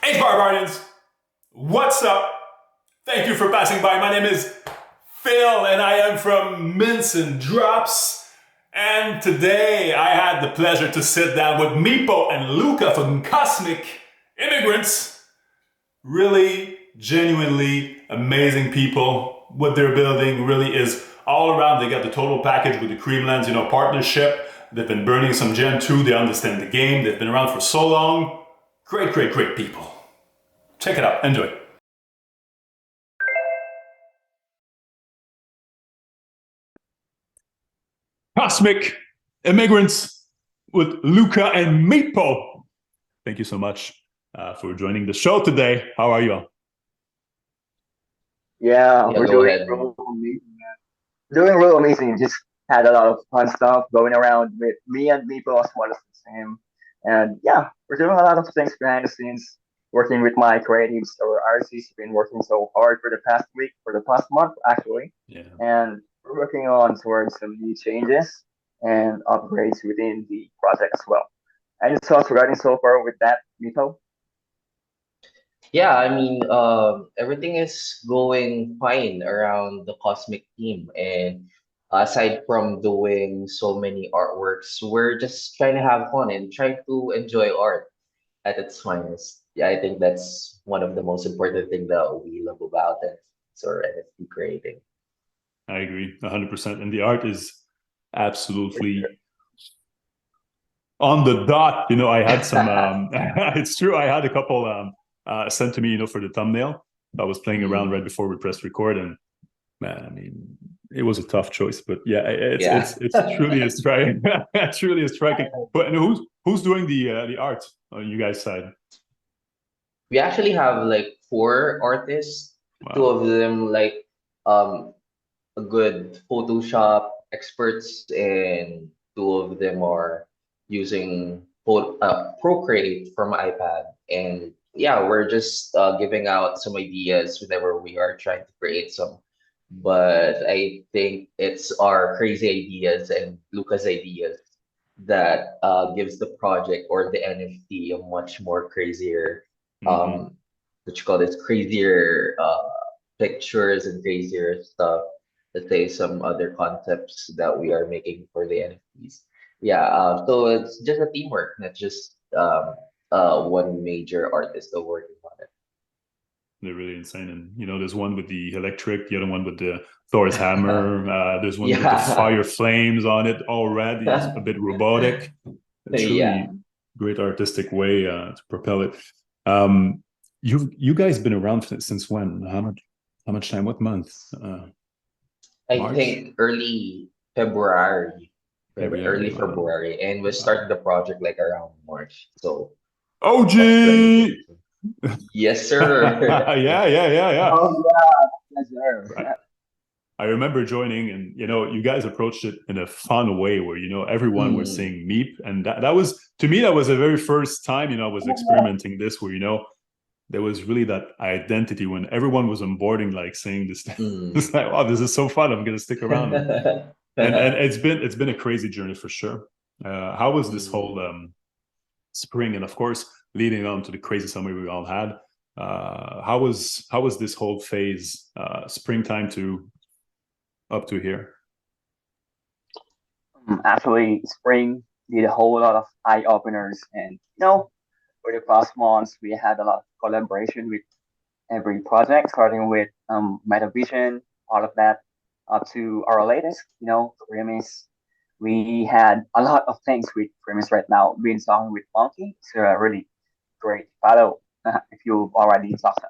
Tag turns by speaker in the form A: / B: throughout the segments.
A: Hey Barbarians, what's up? Thank you for passing by. My name is Phil and I am from Mints and Drops. And today I had the pleasure to sit down with Meepo and Luca from Cosmic Immigrants. Really, genuinely amazing people. What they're building really is all around. They got the total package with the Creamlands, partnership. They've been burning some Gen 2. They understand the game. They've been around for so long. Great, great, great people. Check it out. Enjoy. Cosmic Immigrants with Luca and Meepo. Thank you so much for joining the show today. How are you all?
B: Yeah,
C: Yeah,
B: we're
C: go
B: doing
C: ahead.
B: real amazing. Doing real amazing. Just had a lot of fun stuff going around with me and people as well as the same. And yeah, we're doing a lot of things behind the scenes, working with my creatives. Our RC's been working so hard for the past week, for the past month actually.
A: Yeah.
B: And we're working on towards some new changes and upgrades within the project as well. Any thoughts regarding so far with that, Mito?
C: Yeah, everything is going fine around the Cosmic team. And aside from doing so many artworks, we're just trying to have fun and trying to enjoy art at its finest. Yeah, I think that's one of the most important thing that we love about it, or NFT creating.
A: I agree 100%. And the art is
B: For sure.
A: absolutely on the dot. I had some, it's true. I had a couple sent to me, for the thumbnail. I was playing around
C: Mm,
A: right before we pressed record, and man, I mean, it was a tough choice, but yeah, it's
C: yeah.
A: it's it's truly a strike. Truly a striking. But and who's doing the art on you guys' side?
C: We actually have like four artists, two
A: Wow.
C: of them um a good Photoshop experts, and two of them are using Procreate from iPad. And yeah, we're just giving out some ideas whenever we are trying to create some. But I think it's our crazy ideas and Luca's ideas that gives the project or the NFT a much more crazier,
A: Hmm.
C: um, what you call this, crazier pictures and crazier stuff. Let's say some other concepts that we are making for the NFTs. Yeah, so it's just a teamwork, not just one major artist that working on
A: They're really insane, and there's one with the electric, the other one with the Thor's
C: it.
A: hammer. There's one with the
C: Yeah,
A: fire flames on it. All red. It's a bit robotic. It's
C: yeah.
A: really great artistic way to propel it. Um, you guys been around since when? How much time? What month?
C: I
A: March,
C: think early February,
A: February.
C: early
A: Wow,
C: February, and we
A: wow.
C: started the project like around March, so of
A: OG.
C: 2022. Yes, sir.
A: Yeah, yeah, yeah, yeah.
B: Oh yeah, yes,
A: Right.
B: sir.
A: I remember joining, and you guys approached it in a fun way where everyone was
C: Mm,
A: saying meep, and that was, to me, that was the very first time I was experimenting this, where there was really that identity when everyone was onboarding, like saying this.
C: mm.
A: It's like, wow, this is so fun. I'm gonna stick around, and it's been a crazy journey for sure. How was this whole
C: Mm.
A: spring, and of course leading on to the crazy summer we all had? How was this whole phase, springtime to up to here?
B: Actually, spring did a whole lot of eye openers, and for the past months, we had a lot of collaboration with every project, starting with Metavision, all of that, up to our latest, Premise. We had a lot of things with Premise right now. Been talking with Monkey, it's a really great follow if you've already talked.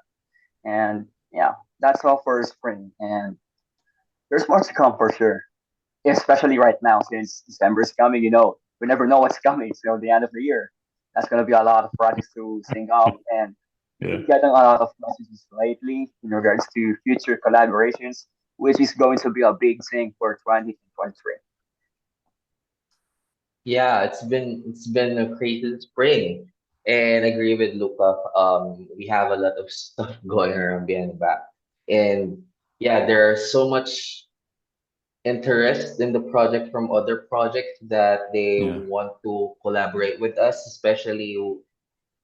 B: And yeah, that's all for spring, and there's more to come for sure, especially right now since December is coming. We never know what's coming till the end of the year. That's gonna be a lot of projects to sync up, and we've
A: Yeah,
B: been getting a lot of messages lately in regards to future collaborations, which is going to be a big thing for 2023.
C: Yeah, it's been a crazy spring, and I agree with Luca. We have a lot of stuff going around behind the back, and yeah, there's so much interest in the project from other projects that they
A: yeah.
C: want to collaborate with us, especially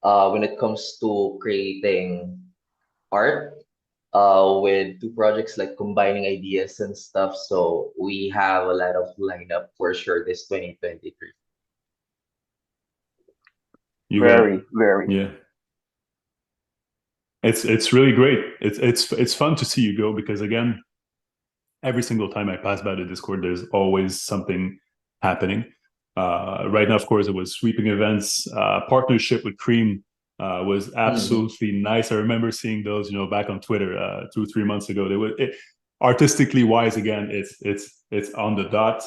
C: when it comes to creating art, with two projects like combining ideas and stuff. So we have a lot of lineup for sure this 2023.
A: You got
B: Very.
A: yeah. It's really great. It's fun to see you go because again, every single time I pass by the Discord, there's always something happening. Right now, of course, it was sweeping events. Partnership with Cream was
C: Mm-hmm.
A: absolutely nice. I remember seeing those, back on Twitter 2 3 months ago. They were artistically wise. Again, it's on the dot.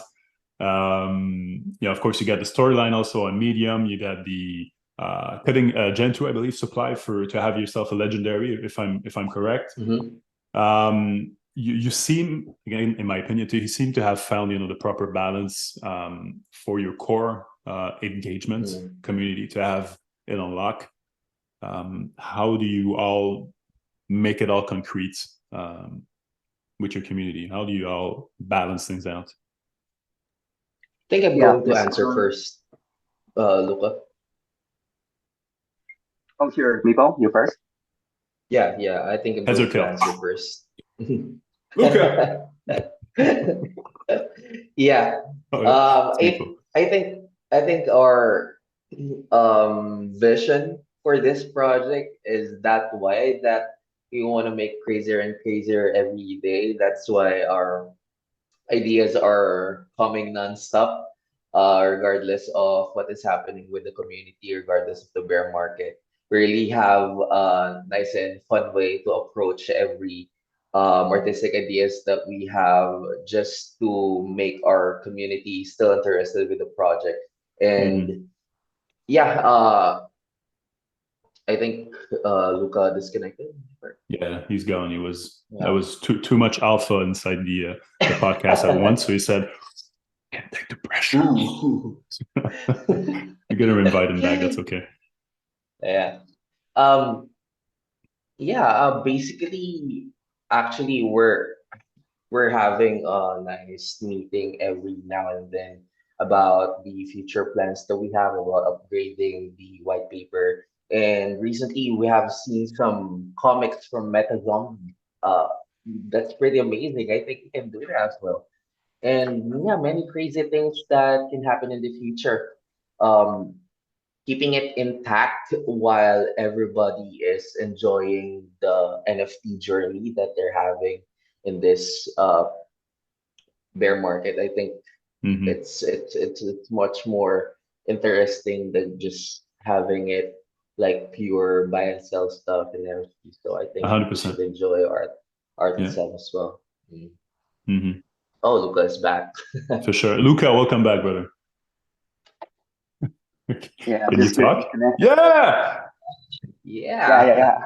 A: Of course, you got the storyline also on Medium. You got the cutting Gen 2, I believe, supply to have yourself a legendary, if I'm correct.
C: Mm-hmm.
A: You seem, again, in my opinion, you seem to have found the proper balance for your core engagement community to have it unlock. How do you all make it all concrete with your community? How do you all balance things out?
C: I think I'm
B: Yeah,
C: going to
B: this
C: answer first, Luca.
B: oh sure, Mipo, you first.
C: Yeah, I think I'm
A: Heads or
C: going to
A: tail?
C: answer first.
A: Luca.
C: Yeah.
A: Oh,
C: I I think I think our vision for this project is that wide that we want to make crazier and crazier every day. That's why our ideas are coming nonstop, regardless of what is happening with the community, regardless of the bear market. We really have a nice and fun way to approach every artistic ideas that we have just to make our community still interested with the project.
A: mm-hmm.
C: And yeah, I think Luca disconnected.
A: Yeah, he's gone. That
C: Yeah.
A: was too much alpha inside the podcast at once. So he said, "Can't take the pressure."
C: Ooh.
A: You're gonna invite him back. That's okay.
C: Yeah. Um, yeah, basically, actually, we're having a nice meeting every now and then about the future plans that we have about upgrading the white paper. And recently, we have seen some comics from Meta Zombie. That's pretty amazing. I think we can do that as well. And yeah, many crazy things that can happen in the future. Um, Keeping it intact while everybody is enjoying the NFT journey that they're having in this bear market. I think
A: Mm-hmm.
C: it's much more interesting than just having it like pure buy and sell stuff and everything. So I think we
A: 100%.
C: should enjoy art
A: Yeah.
C: itself as well. Mm.
A: Mm-hmm.
C: Oh, Luca is back.
A: For sure. Luca, welcome back, brother.
B: Yeah, I'm
A: Can you
B: just
A: talk?
B: disconnected.
A: Yeah.
C: Yeah.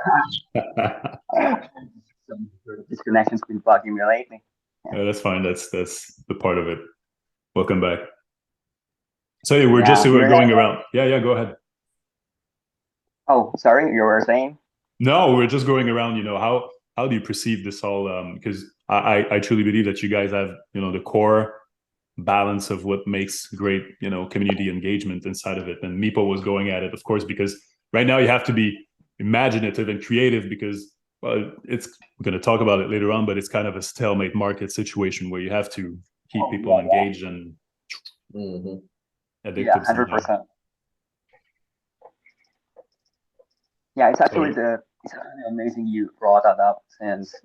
B: Some sort of disconnection's been bugging me lately. Yeah.
A: That's fine. That's the part of it. Welcome back. So yeah,
B: Yeah,
A: we're
B: here
A: going around. Yeah, go ahead.
B: oh, sorry, you were saying?
A: No, we're just going around. How do you perceive this all? Because I truly believe that you guys have the core balance of what makes great community engagement inside of it. And Meepo was going at it, of course, because right now you have to be imaginative and creative because we're going to talk about it later on, but it's kind of a stalemate market situation where you have to keep
B: Oh,
A: people engaged and
C: Hmm.
B: yeah,
A: addictive somehow.
B: 100%. Yeah, it's
A: So
B: actually it's really amazing you brought that up since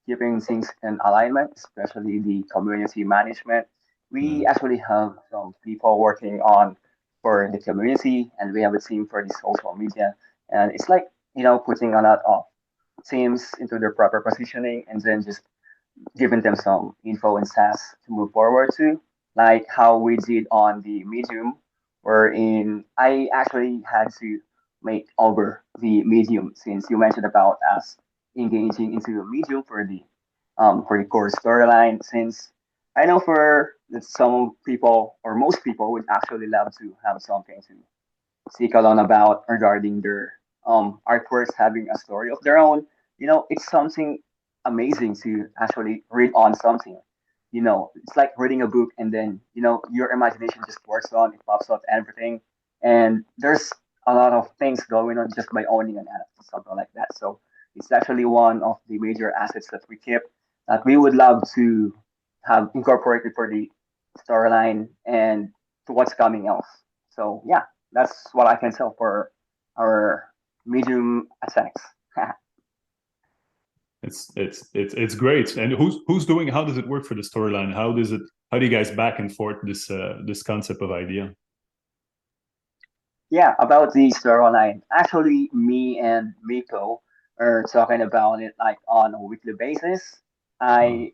B: keeping things in alignment, especially the community management. We actually have some people working on for the community, and we have a team for the social media, and it's like putting a lot of teams into their proper positioning, and then just giving them some info and tasks to move forward to, like how we did on the Medium, wherein I actually had to make over the Medium since you mentioned about us engaging into the Medium for the core storyline. Since I know for that some people or most people would actually love to have something to seek along about regarding their artworks having a story of their own. It's something amazing to actually read on something. It's like reading a book and then your imagination just works on, it pops up everything. And there's a lot of things going on just by owning an NFT, something like that. So it's actually one of the major assets that we keep that we would love to have incorporated for the storyline and to what's coming else. So yeah, that's what I can tell for our medium attacks.
A: It's great. And who's doing? How does it work for the storyline? How does it? How do you guys back and forth this concept of idea?
B: Yeah, about the storyline. Actually, me and Miko are talking about it like on a weekly basis. I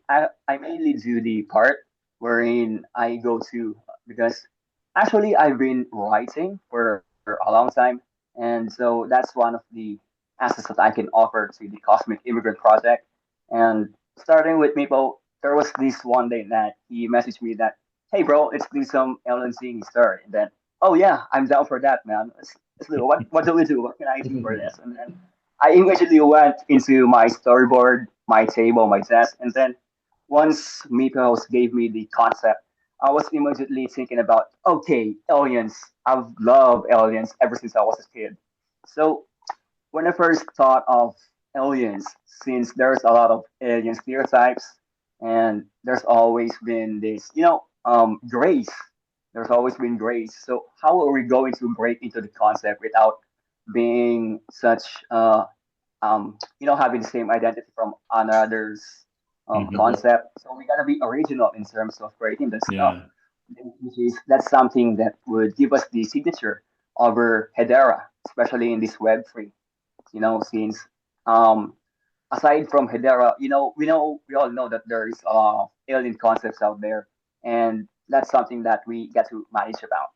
B: mainly do the part wherein I go to because actually I've been writing for a long time, and so that's one of the assets that I can offer to the Cosmic Immigrant project. And starting with Miko, there was this one day that he messaged me that, "Hey, bro, let's do some Ellen seeing story." And then, "Oh yeah, I'm down for that, man. Let's do it. What do we do? What can I do for this?" And then I immediately went into my storyboard, my table, my desk, and then once Mipos gave me the concept, I was immediately thinking about, okay, aliens. I've loved aliens ever since I was a kid. So when I first thought of aliens, since there's a lot of alien stereotypes, and there's always been this, grace. There's always been grace. So how are we going to break into the concept without being such, having the same identity from another's
A: Mhm.
B: concept? So we gotta be original in terms of creating that stuff.
A: Yeah.
B: That's something that would give us the signature over Hedera, especially in this Web3. Since um, aside from Hedera, we all know that there is alien concepts out there, and that's something that we get to manage about,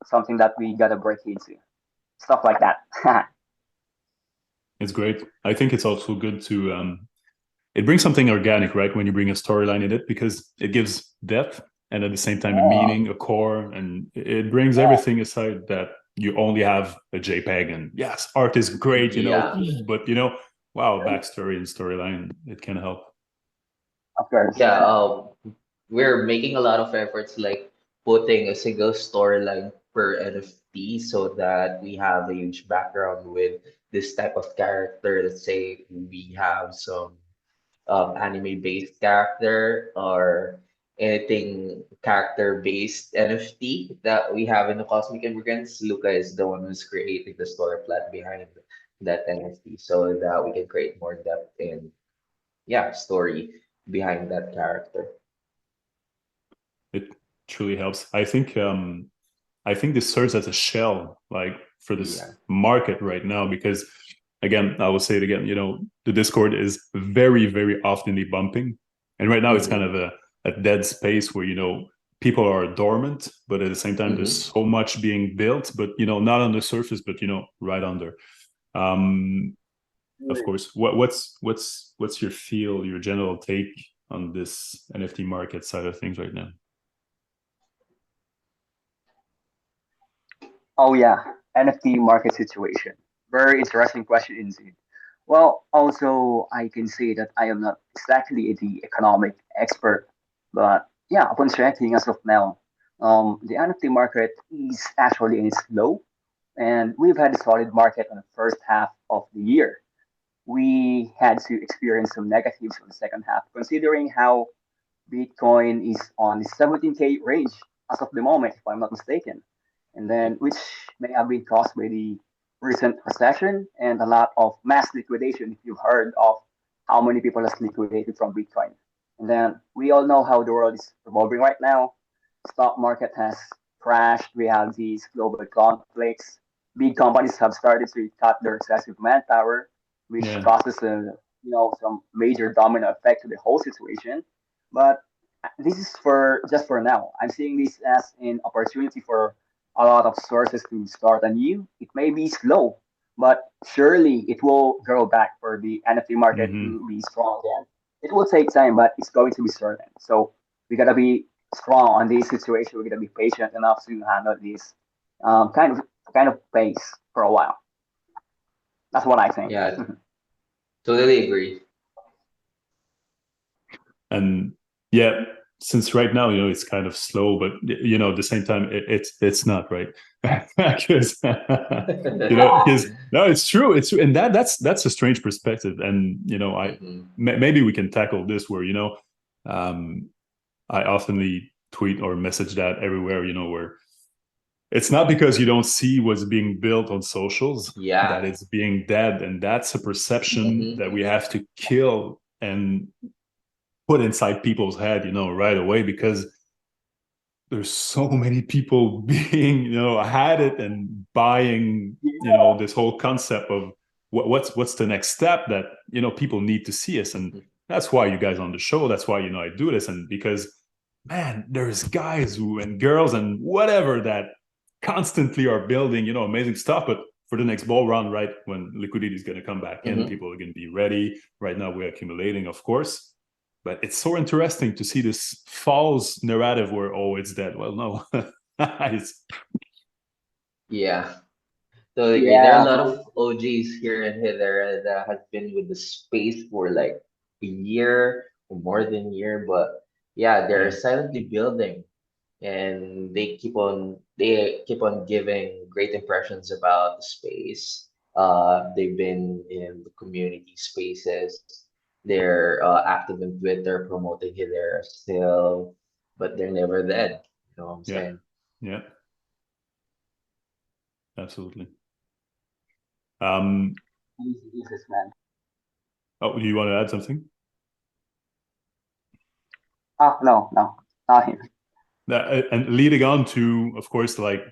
B: something that we gotta break into, stuff like that.
A: It's great. I think it's also good to it brings something organic, right? When you bring a storyline in it, because it gives depth and at the same time a
B: Yeah,
A: meaning, a core, and it brings
B: yeah,
A: everything aside that you only have a JPEG. And yes, art is great,
C: Yeah.
A: but wow, backstory and storyline, it can help.
B: of course.
C: Yeah, we're making a lot of efforts like putting a single storyline per NFT so that we have a huge background with this type of character. Let's say we have some anime based character or anything character based NFT that we have in the Cosmic Immigrants. Luca is the one who's creating the story plot behind that NFT so that we can create more depth and yeah, story behind that character.
A: It truly helps. I think this serves as a shell, like for this
C: Yeah.
A: market right now, because again, I will say it again, the Discord is very, very oftenly bumping. And right now it's kind
C: Mm-hmm.
A: of a dead space where, people are dormant, but at the same time, there's
C: Mm-hmm.
A: so much being built, but, not on the surface, but, right under. Um, of course, what's your feel, your general take on this NFT market side of things right now?
B: Oh yeah, NFT market situation. Very interesting question indeed. Well, also I can say that I am not exactly the economic expert, but yeah, upon checking as of now, the NFT market is actually in its low, and we've had a solid market on the first half of the year. We had to experience some negatives on the second half, considering how Bitcoin is on the 17K range as of the moment, if I'm not mistaken, and then
C: Yep.
B: which may have been caused by the recent recession and a lot of mass liquidation. If you've heard of how many people has liquidated from Bitcoin, and then we all know how the world is evolving right now. Stock market has crashed. We have these global conflicts. Big companies have started to cut their excessive manpower, which
A: Yeah.
B: causes some major domino effect to the whole situation. But this is for just for now. I'm seeing this as an opportunity for a lot of sources to start anew. It may be slow, but surely it will grow back for the NFT market
A: Hmm.
B: to be strong again. It will take time, but it's going to be certain. So we gotta be strong on this situation. We gotta be patient enough to handle this kind of pace for a while. That's what I think.
C: Yeah, totally agree.
A: And yeah, since right now, it's kind of slow, but at the same time, it's not, right? Because because no, it's true, and that's a strange perspective, and maybe we can tackle this where um, I oftenly tweet or message that everywhere, where it's not because you don't see what's being built on socials that it's being dead, and that's a perception that we have to kill and put inside people's head, right away, because there's so many people being, had it and buying, this whole concept of what's the next step that, people need to see us. And that's why you guys on the show, that's why, I do this. And because, man, there's guys and girls and whatever that constantly are building, amazing stuff. But for the next ball run, right, when liquidity is going to come back in, people are going to be ready. Right now, we're accumulating, of course. But it's so interesting to see this false narrative where, oh, it's dead. Well, no.
C: Yeah. So there are a lot of OGs here and here that has been with the space for like a year or more than a year, but yeah, they're silently building, and they keep on giving great impressions about the space. They've been in the community spaces. They're active in Twitter, promoting it there still, but they're never dead. You know what I'm saying?
A: Yeah, absolutely.
B: Jesus, man.
A: Oh, do you want to add something?
B: No, not him.
A: And leading on to, of course, like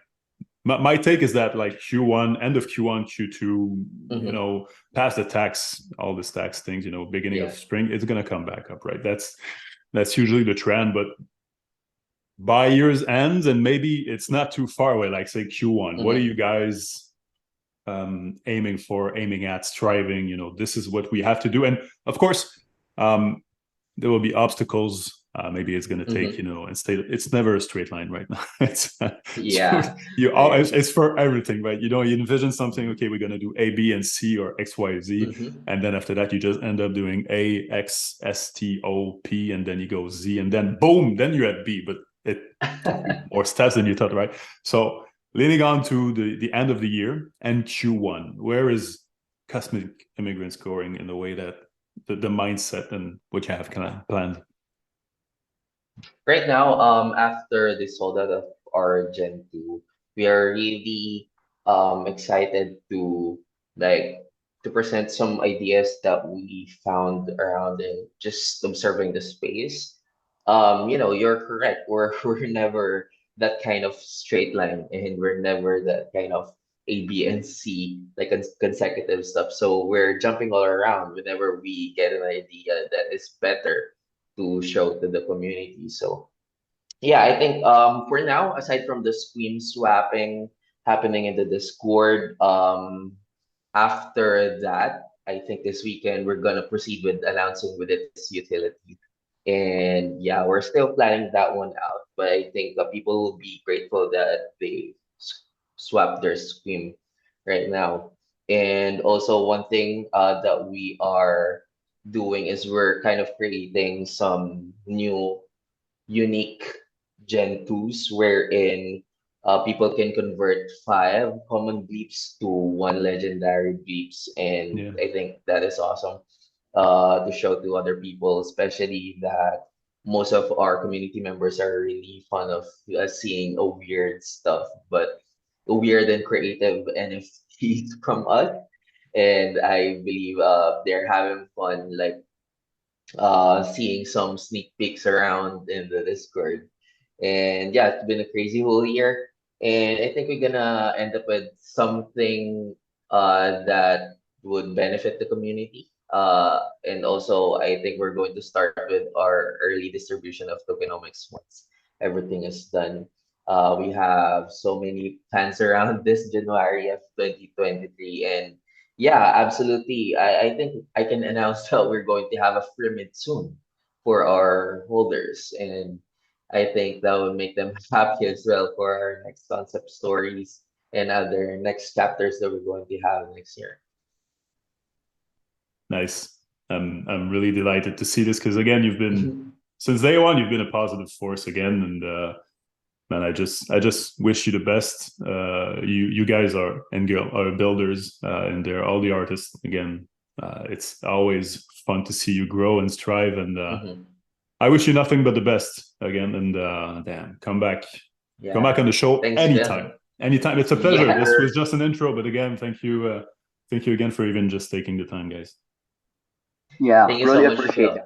A: my take is that like Q1, end of Q1, Q2, past the tax, all this tax things, beginning of spring, it's gonna come back up, right? That's usually the trend, but by year's ends, and maybe it's not too far away, like say Q1. What are you guys aiming at, striving? This is what we have to do, and of course, there will be obstacles. Maybe it's going to take, it's never a straight line right now. It's it's for everything, right? You envision something, okay, we're going to do A, B, and C, or X, Y, Z. And then after that, you just end up doing A, X, S, T, O, P, and then you go Z, and then boom, then you're at B, but it more steps than you thought, right? So leading on to the end of the year and Q1, where is Cosmic Immigrants going in the way that the mindset and what you have kind of planned?
C: Right now, after the sold out of our Gen 2, we are really excited to like to present some ideas that we found around and just observing the space. You're correct. We're never that kind of straight line, and we're never that kind of A, B, and C like consecutive stuff. So we're jumping all around whenever we get an idea that is better to show to the community. So yeah, I think for now, aside from the scream swapping happening in the Discord, after that, I think this weekend we're gonna proceed with announcing with its utility. And yeah, we're still planning that one out, but I think people will be grateful that they swap their scream right now. And also one thing that we are doing is we're kind of creating some new unique Gen 2s wherein people can convert 5 common bleeps to one legendary bleeps. And I think that is awesome to show to other people, especially that most of our community members are really fond of seeing a weird stuff, but weird and creative NFTs from us. And I believe they're having fun, like seeing some sneak peeks around in the Discord. And yeah, it's been a crazy whole year. And I think we're gonna end up with something that would benefit the community. And also, I think we're going to start with our early distribution of tokenomics once everything is done. We have so many plans around this January of 2023, and yeah, absolutely. I think I can announce that we're going to have a pyramid soon for our holders. And I think that would make them happy as well for our next concept stories and other next chapters that we're going to have next year.
A: Nice. I'm really delighted to see this because again, you've been since day one, you've been a positive force again, and man, I just wish you the best. You guys are and girl are builders, and they're all the artists again. It's always fun to see you grow and strive, and I wish you nothing but the best again. And damn, come back on the show.
C: Thanks,
A: anytime.
C: Phil.
A: Anytime. It's a pleasure.
C: Yeah.
A: This was just an intro, but again, thank you again for even just taking the time, guys.
B: Yeah,
C: Thank you
B: really
C: so much,
B: appreciate
C: Phil.
B: it.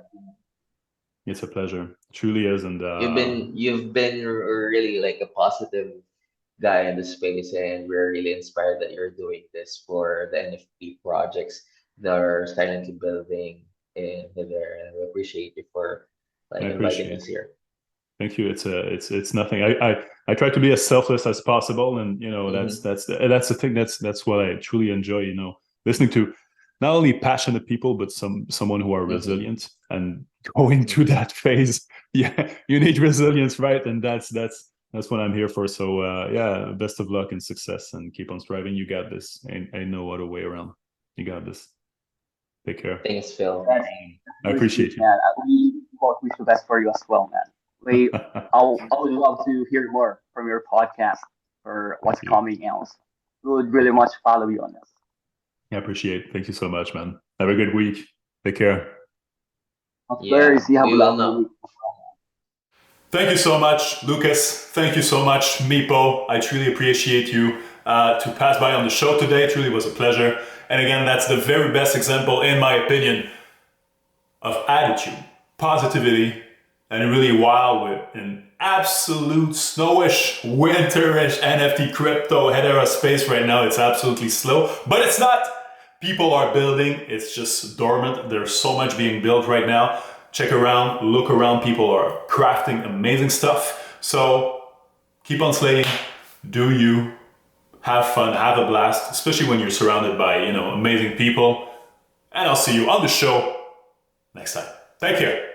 A: It's a pleasure. It truly is. And
C: You've been really like a positive guy in the space, and we're really inspired that you're doing this for the NFT projects that are silently building in there. And we appreciate you for like
A: I
C: inviting
A: appreciate
C: us here.
A: Thank you. It's nothing. I try to be as selfless as possible, and you know that's the thing. That's what I truly enjoy. You know, listening to not only passionate people, but someone who are resilient and going through that phase. Yeah, you need resilience, right? And that's what I'm here for. So yeah, best of luck and success, and keep on striving. You got this. Ain't no other way around. You got this. Take care.
C: Thanks, Phil.
A: I appreciate you.
B: Man, we both wish the best for you as well, man. I would love to hear more from your podcast or what's coming else. We would really much follow you on this.
A: I appreciate it. Thank you so much, man. Have a good week. Take care.
B: Of course, you have a lovely week.
A: Thank you so much, Lucas. Thank you so much, Mipo. I truly appreciate you to pass by on the show today. It truly was a pleasure. And again, that's the very best example, in my opinion, of attitude, positivity, and really wild with an absolute snowish, winterish NFT crypto head era space right now. It's absolutely slow, but it's not. People are building, it's just dormant. There's so much being built right now. Check around, look around, people are crafting amazing stuff. So keep on slaying, do you, have fun, have a blast, especially when you're surrounded by, amazing people. And I'll see you on the show next time. Take care.